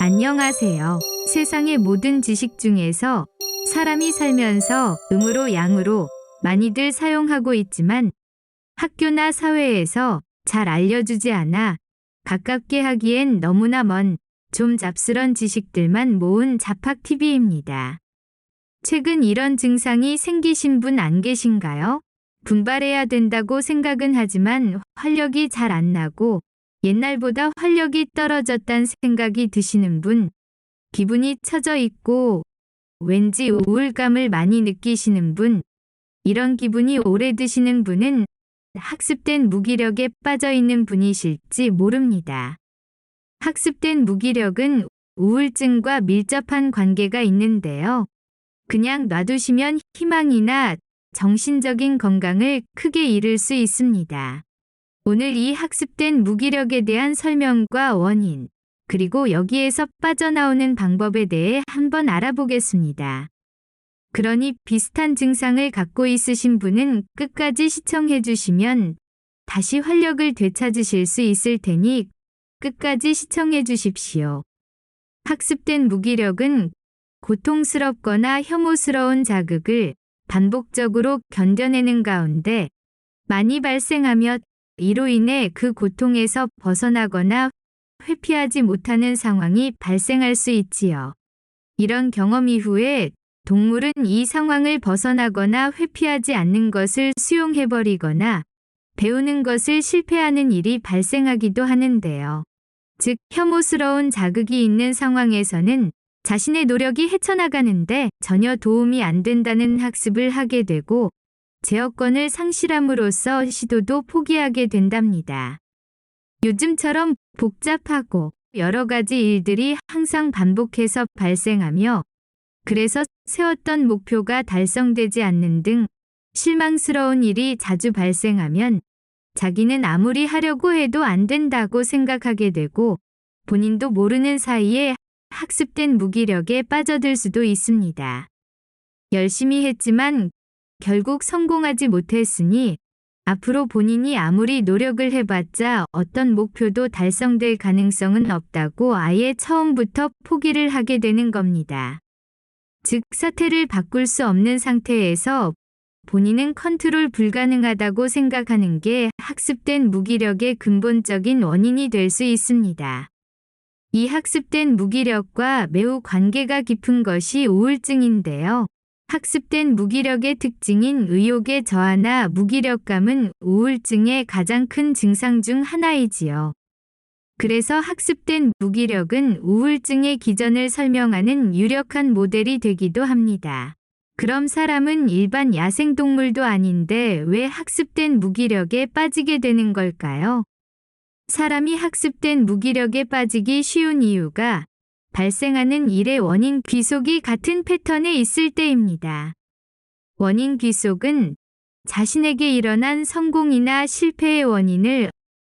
안녕하세요. 세상의 모든 지식 중에서 사람이 살면서 음으로 양으로 많이들 사용하고 있지만 학교나 사회에서 잘 알려주지 않아 가깝게 하기엔 너무나 먼 좀 잡스런 지식들만 모은 잡학TV입니다. 최근 이런 증상이 생기신 분 안 계신가요? 분발해야 된다고 생각은 하지만 활력이 잘 안 나고 옛날보다 활력이 떨어졌단 생각이 드시는 분, 기분이 처져 있고 왠지 우울감을 많이 느끼시는 분, 이런 기분이 오래 드시는 분은 학습된 무기력에 빠져 있는 분이실지 모릅니다. 학습된 무기력은 우울증과 밀접한 관계가 있는데요. 그냥 놔두시면 희망이나 정신적인 건강을 크게 잃을 수 있습니다. 오늘 이 학습된 무기력에 대한 설명과 원인, 그리고 여기에서 빠져나오는 방법에 대해 한번 알아보겠습니다. 그러니 비슷한 증상을 갖고 있으신 분은 끝까지 시청해 주시면 다시 활력을 되찾으실 수 있을 테니 끝까지 시청해 주십시오. 학습된 무기력은 고통스럽거나 혐오스러운 자극을 반복적으로 견뎌내는 가운데 많이 발생하며 이로 인해 그 고통에서 벗어나거나 회피하지 못하는 상황이 발생할 수 있지요. 이런 경험 이후에 동물은 이 상황을 벗어나거나 회피하지 않는 것을 수용해버리거나 배우는 것을 실패하는 일이 발생하기도 하는데요. 즉, 혐오스러운 자극이 있는 상황에서는 자신의 노력이 헤쳐나가는데 전혀 도움이 안 된다는 학습을 하게 되고 제어권을 상실함으로써 시도도 포기하게 된답니다. 요즘처럼 복잡하고 여러 가지 일들이 항상 반복해서 발생하며 그래서 세웠던 목표가 달성되지 않는 등 실망스러운 일이 자주 발생하면 자기는 아무리 하려고 해도 안 된다고 생각하게 되고 본인도 모르는 사이에 학습된 무기력에 빠져들 수도 있습니다. 열심히 했지만 결국 성공하지 못했으니 앞으로 본인이 아무리 노력을 해봤자 어떤 목표도 달성될 가능성은 없다고 아예 처음부터 포기를 하게 되는 겁니다. 즉, 사태를 바꿀 수 없는 상태에서 본인은 컨트롤 불가능하다고 생각하는 게 학습된 무기력의 근본적인 원인이 될 수 있습니다. 이 학습된 무기력과 매우 관계가 깊은 것이 우울증인데요. 학습된 무기력의 특징인 의욕의 저하나 무기력감은 우울증의 가장 큰 증상 중 하나이지요. 그래서 학습된 무기력은 우울증의 기전을 설명하는 유력한 모델이 되기도 합니다. 그럼 사람은 일반 야생동물도 아닌데 왜 학습된 무기력에 빠지게 되는 걸까요? 사람이 학습된 무기력에 빠지기 쉬운 이유가 발생하는 일의 원인 귀속이 같은 패턴에 있을 때입니다. 원인 귀속은 자신에게 일어난 성공이나 실패의 원인을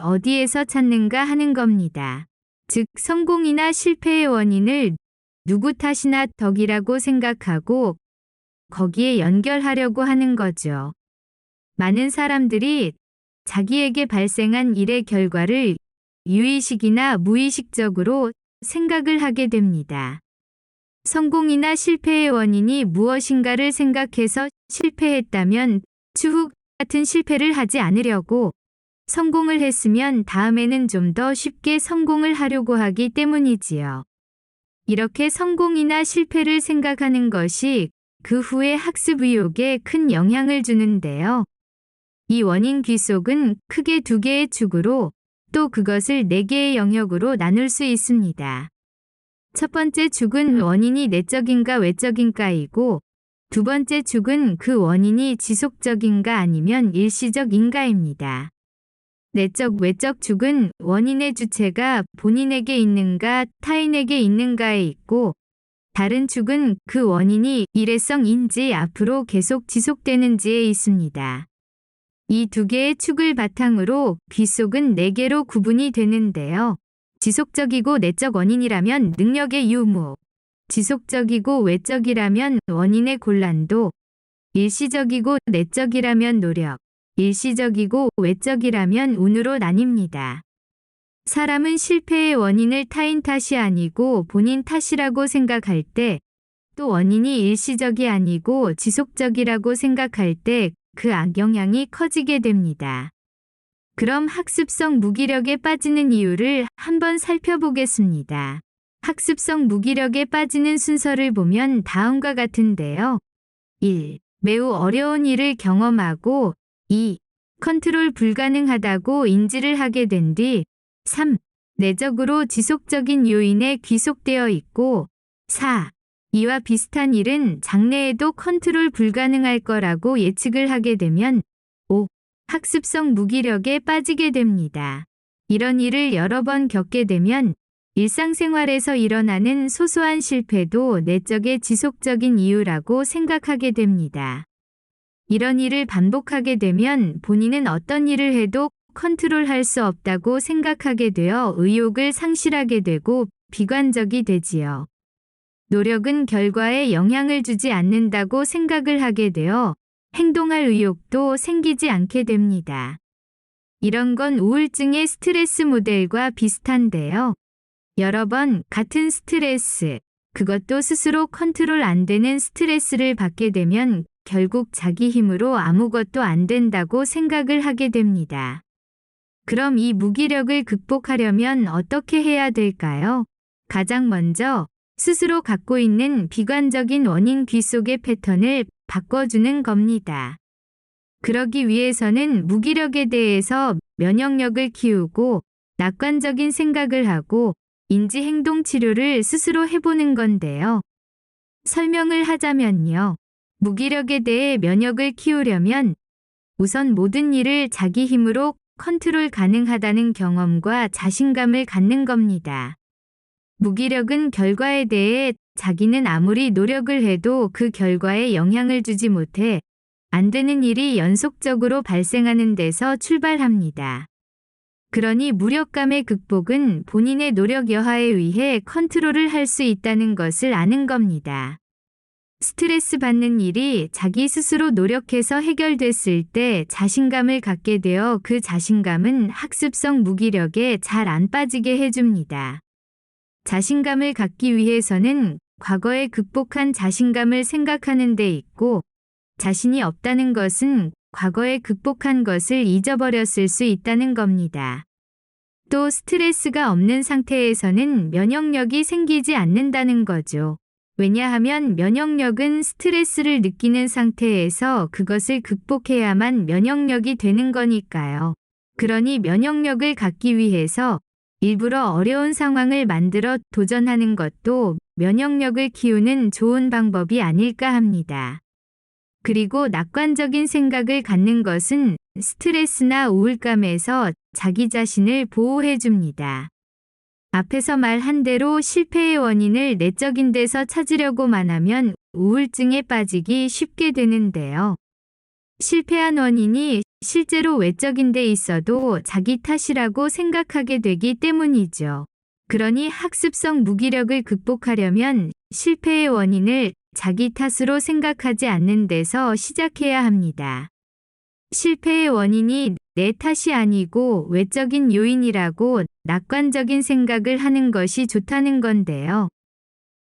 어디에서 찾는가 하는 겁니다. 즉, 성공이나 실패의 원인을 누구 탓이나 덕이라고 생각하고 거기에 연결하려고 하는 거죠. 많은 사람들이 자기에게 발생한 일의 결과를 유의식이나 무의식적으로 생각을 하게 됩니다. 성공이나 실패의 원인이 무엇인가를 생각해서 실패했다면 추후 같은 실패를 하지 않으려고, 성공을 했으면 다음에는 좀 더 쉽게 성공을 하려고 하기 때문이지요. 이렇게 성공이나 실패를 생각하는 것이 그 후의 학습 의욕에 큰 영향을 주는데요. 이 원인 귀속은 크게 두 개의 축으로 또 그것을 네 개의 영역으로 나눌 수 있습니다. 첫 번째 축은 원인이 내적인가 외적인가이고 두 번째 축은 그 원인이 지속적인가 아니면 일시적인가입니다. 내적 외적 축은 원인의 주체가 본인에게 있는가 타인에게 있는가에 있고 다른 축은 그 원인이 일회성인지 앞으로 계속 지속되는지에 있습니다. 이 두 개의 축을 바탕으로 귀속은 네 개로 구분이 되는데요. 지속적이고 내적 원인이라면 능력의 유무, 지속적이고 외적이라면 원인의 곤란도, 일시적이고 내적이라면 노력, 일시적이고 외적이라면 운으로 나뉩니다. 사람은 실패의 원인을 타인 탓이 아니고 본인 탓이라고 생각할 때, 또 원인이 일시적이 아니고 지속적이라고 생각할 때 그 악영향이 커지게 됩니다. 그럼 학습성 무기력에 빠지는 이유를 한번 살펴보겠습니다. 학습성 무기력에 빠지는 순서를 보면 다음과 같은데요. 1. 매우 어려운 일을 경험하고 2. 컨트롤 불가능하다고 인지를 하게 된 뒤 3. 내적으로 지속적인 요인에 귀속되어 있고 4. 이와 비슷한 일은 장래에도 컨트롤 불가능할 거라고 예측을 하게 되면 5. 학습성 무기력에 빠지게 됩니다. 이런 일을 여러 번 겪게 되면 일상생활에서 일어나는 소소한 실패도 내적의 지속적인 이유라고 생각하게 됩니다. 이런 일을 반복하게 되면 본인은 어떤 일을 해도 컨트롤할 수 없다고 생각하게 되어 의욕을 상실하게 되고 비관적이 되지요. 노력은 결과에 영향을 주지 않는다고 생각을 하게 되어 행동할 의욕도 생기지 않게 됩니다. 이런 건 우울증의 스트레스 모델과 비슷한데요. 여러 번 같은 스트레스, 그것도 스스로 컨트롤 안 되는 스트레스를 받게 되면 결국 자기 힘으로 아무것도 안 된다고 생각을 하게 됩니다. 그럼 이 무기력을 극복하려면 어떻게 해야 될까요? 가장 먼저 스스로 갖고 있는 비관적인 원인 귀속의 패턴을 바꿔주는 겁니다. 그러기 위해서는 무기력에 대해서 면역력을 키우고 낙관적인 생각을 하고 인지행동 치료를 스스로 해보는 건데요. 설명을 하자면요. 무기력에 대해 면역을 키우려면 우선 모든 일을 자기 힘으로 컨트롤 가능하다는 경험과 자신감을 갖는 겁니다. 무기력은 결과에 대해 자기는 아무리 노력을 해도 그 결과에 영향을 주지 못해 안 되는 일이 연속적으로 발생하는 데서 출발합니다. 그러니 무력감의 극복은 본인의 노력 여하에 의해 컨트롤을 할 수 있다는 것을 아는 겁니다. 스트레스 받는 일이 자기 스스로 노력해서 해결됐을 때 자신감을 갖게 되어 그 자신감은 학습성 무기력에 잘 안 빠지게 해줍니다. 자신감을 갖기 위해서는 과거에 극복한 자신감을 생각하는 데 있고 자신이 없다는 것은 과거에 극복한 것을 잊어버렸을 수 있다는 겁니다. 또 스트레스가 없는 상태에서는 면역력이 생기지 않는다는 거죠. 왜냐하면 면역력은 스트레스를 느끼는 상태에서 그것을 극복해야만 면역력이 되는 거니까요. 그러니 면역력을 갖기 위해서 일부러 어려운 상황을 만들어 도전하는 것도 면역력을 키우는 좋은 방법이 아닐까 합니다. 그리고 낙관적인 생각을 갖는 것은 스트레스나 우울감에서 자기 자신을 보호해 줍니다. 앞에서 말한 대로 실패의 원인을 내적인 데서 찾으려고만 하면 우울증에 빠지기 쉽게 되는데요. 실패한 원인이 실제로 외적인 데 있어도 자기 탓이라고 생각하게 되기 때문이죠. 그러니 학습성 무기력을 극복하려면 실패의 원인을 자기 탓으로 생각하지 않는 데서 시작해야 합니다. 실패의 원인이 내 탓이 아니고 외적인 요인이라고 낙관적인 생각을 하는 것이 좋다는 건데요.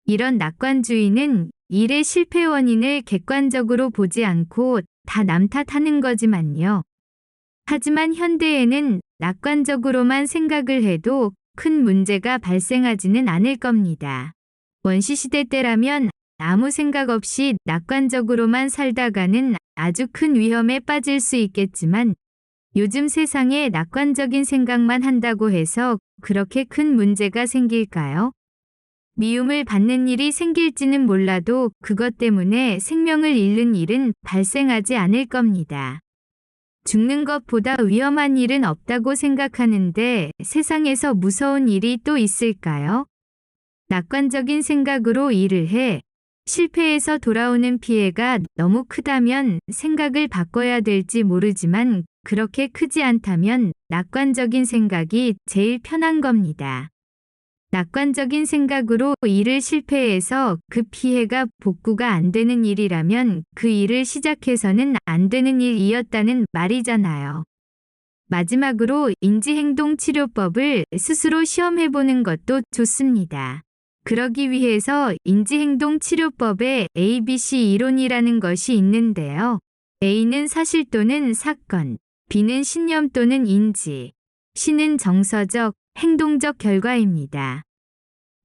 이런 낙관주의는 일의 실패 원인을 객관적으로 보지 않고 다 남 탓하는 거지만요. 하지만 현대에는 낙관적으로만 생각을 해도 큰 문제가 발생하지는 않을 겁니다. 원시시대 때라면 아무 생각 없이 낙관적으로만 살다가는 아주 큰 위험에 빠질 수 있겠지만 요즘 세상에 낙관적인 생각만 한다고 해서 그렇게 큰 문제가 생길까요? 미움을 받는 일이 생길지는 몰라도 그것 때문에 생명을 잃는 일은 발생하지 않을 겁니다. 죽는 것보다 위험한 일은 없다고 생각하는데 세상에서 무서운 일이 또 있을까요? 낙관적인 생각으로 일을 해 실패해서 돌아오는 피해가 너무 크다면 생각을 바꿔야 될지 모르지만 그렇게 크지 않다면 낙관적인 생각이 제일 편한 겁니다. 낙관적인 생각으로 일을 실패해서 그 피해가 복구가 안 되는 일이라면 그 일을 시작해서는 안 되는 일이었다는 말이잖아요. 마지막으로 인지행동치료법을 스스로 시험해보는 것도 좋습니다. 그러기 위해서 인지행동치료법에 ABC 이론이라는 것이 있는데요. A는 사실 또는 사건, B는 신념 또는 인지, C는 정서적, 행동적 결과입니다.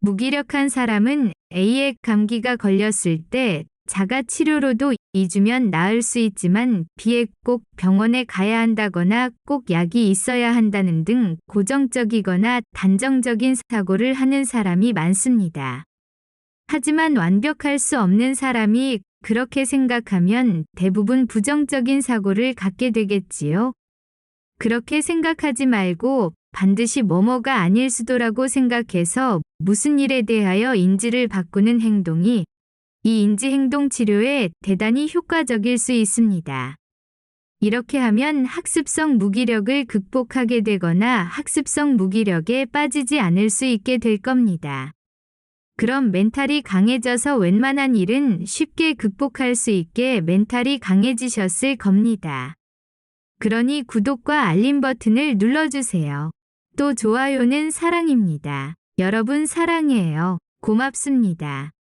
무기력한 사람은 A의 감기가 걸렸을 때 자가 치료로도 2주면 나을 수 있지만 B에 꼭 병원에 가야 한다거나 꼭 약이 있어야 한다는 등 고정적이거나 단정적인 사고를 하는 사람이 많습니다. 하지만 완벽할 수 없는 사람이 그렇게 생각하면 대부분 부정적인 사고를 갖게 되겠지요. 그렇게 생각하지 말고 반드시 뭐뭐가 아닐 수도라고 생각해서 무슨 일에 대하여 인지를 바꾸는 행동이 이 인지행동 치료에 대단히 효과적일 수 있습니다. 이렇게 하면 학습성 무기력을 극복하게 되거나 학습성 무기력에 빠지지 않을 수 있게 될 겁니다. 그럼 멘탈이 강해져서 웬만한 일은 쉽게 극복할 수 있게 멘탈이 강해지셨을 겁니다. 그러니 구독과 알림 버튼을 눌러주세요. 또 좋아요는 사랑입니다. 여러분 사랑해요. 고맙습니다.